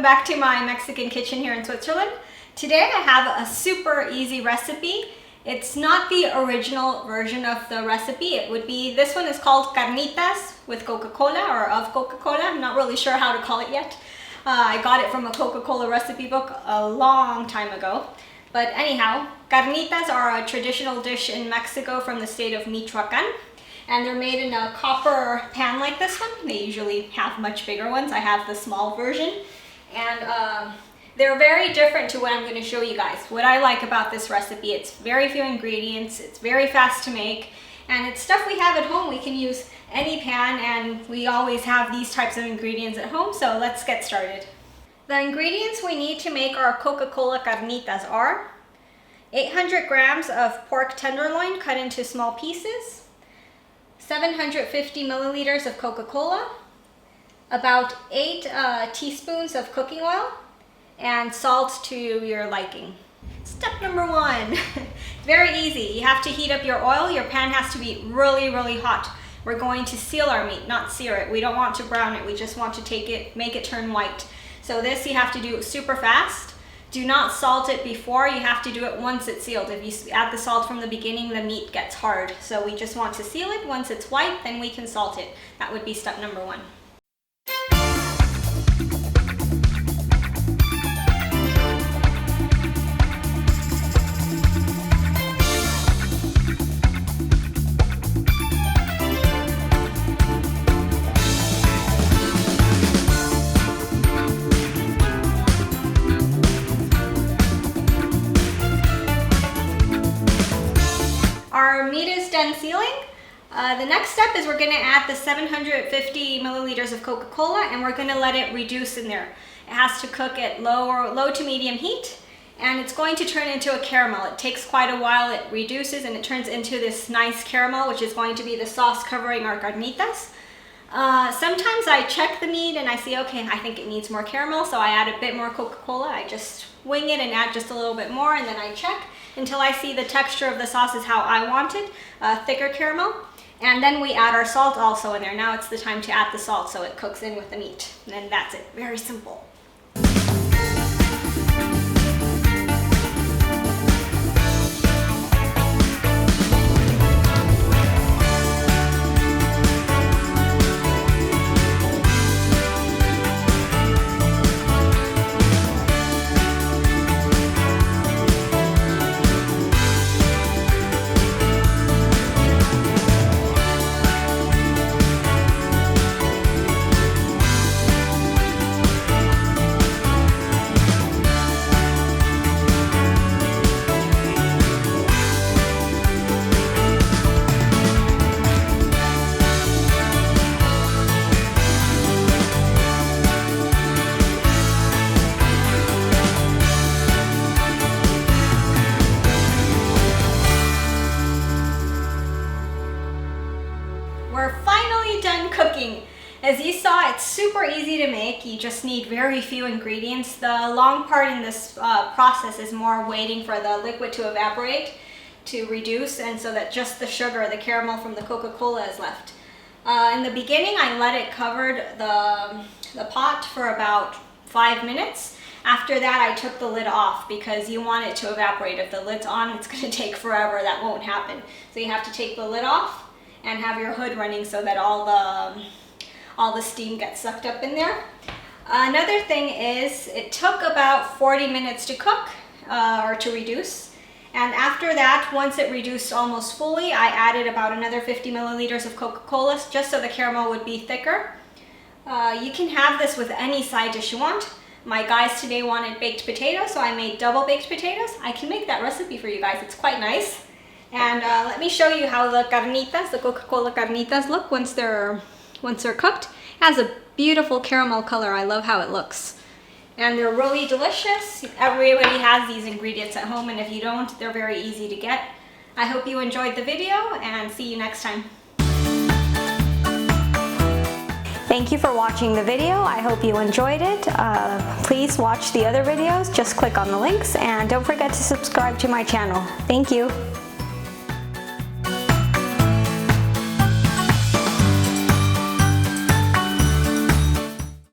welcome back to my Mexican kitchen here in Switzerland. Today I have a super easy recipe. It's not the original version of the recipe. It would be, this one is called Carnitas with Coca-Cola or of Coca-Cola. I'm not really sure how to call it yet. I got it from a Coca-Cola recipe book a long time ago. But anyhow, carnitas are a traditional dish in Mexico from the state of Michoacan. And they're made in a copper pan like this one. They usually have much bigger ones. I have the small version. And they're very different to what I'm going to show you guys. What I like about this recipe, it's very few ingredients, it's very fast to make, and it's stuff we have at home. We can use any pan, and we always have these types of ingredients at home, so let's get started. The ingredients we need to make our Coca-Cola carnitas are 800 grams of pork tenderloin cut into small pieces, 750 milliliters of Coca-Cola, about 8 teaspoons of cooking oil, and salt to your liking. Step number 1, very easy. You have to heat up your oil. Your pan has to be really hot. We're going to seal our meat, not sear it. We don't want to brown it. We just want to make it turn white. So this you have to do super fast. Do not salt it before. You have to do it once it's sealed. If you add the salt from the beginning, the meat gets hard. So we just want to seal it. Once it's white, then we can salt it. That would be step number 1. Our meat is done sealing. The next step is we're going to add the 750 milliliters of Coca-Cola, and we're going to let it reduce in there. It has to cook at low to medium heat, and it's going to turn into a caramel. It takes quite a while. It reduces and it turns into this nice caramel, which is going to be the sauce covering our carnitas. Sometimes I check the meat and I see, okay, I think it needs more caramel, so I add a bit more Coca-Cola. I just wing it and add just a little bit more, and then I check until I see the texture of the sauce is how I want it, thicker caramel. And then we add our salt also in there. Now it's the time to add the salt so it cooks in with the meat. And then that's it, very simple. We're finally done cooking. As you saw, it's super easy to make. You just need very few ingredients. The long part in this process is more waiting for the liquid to evaporate, to reduce, and so that just the sugar, the caramel from the Coca-Cola is left. In the beginning, I let it cover the pot for about 5 minutes. After that, I took the lid off because you want it to evaporate. If the lid's on, it's going to take forever. That won't happen. So you have to take the lid off and have your hood running so that all the steam gets sucked up in there. Another thing is it took about 40 minutes to cook or to reduce. And after that, once it reduced almost fully, I added about another 50 milliliters of Coca-Cola just so the caramel would be thicker. You can have this with any side dish you want. My guys today wanted baked potatoes, so I made double baked potatoes. I can make that recipe for you guys. It's quite nice. And let me show you how the carnitas, the Coca-Cola carnitas look once they're cooked. It has a beautiful caramel color. I love how it looks. And they're really delicious. Everybody has these ingredients at home, and if you don't, they're very easy to get. I hope you enjoyed the video, and see you next time. Thank you for watching the video. I hope you enjoyed it. Please watch the other videos. Just click on the links, and don't forget to subscribe to my channel. Thank you.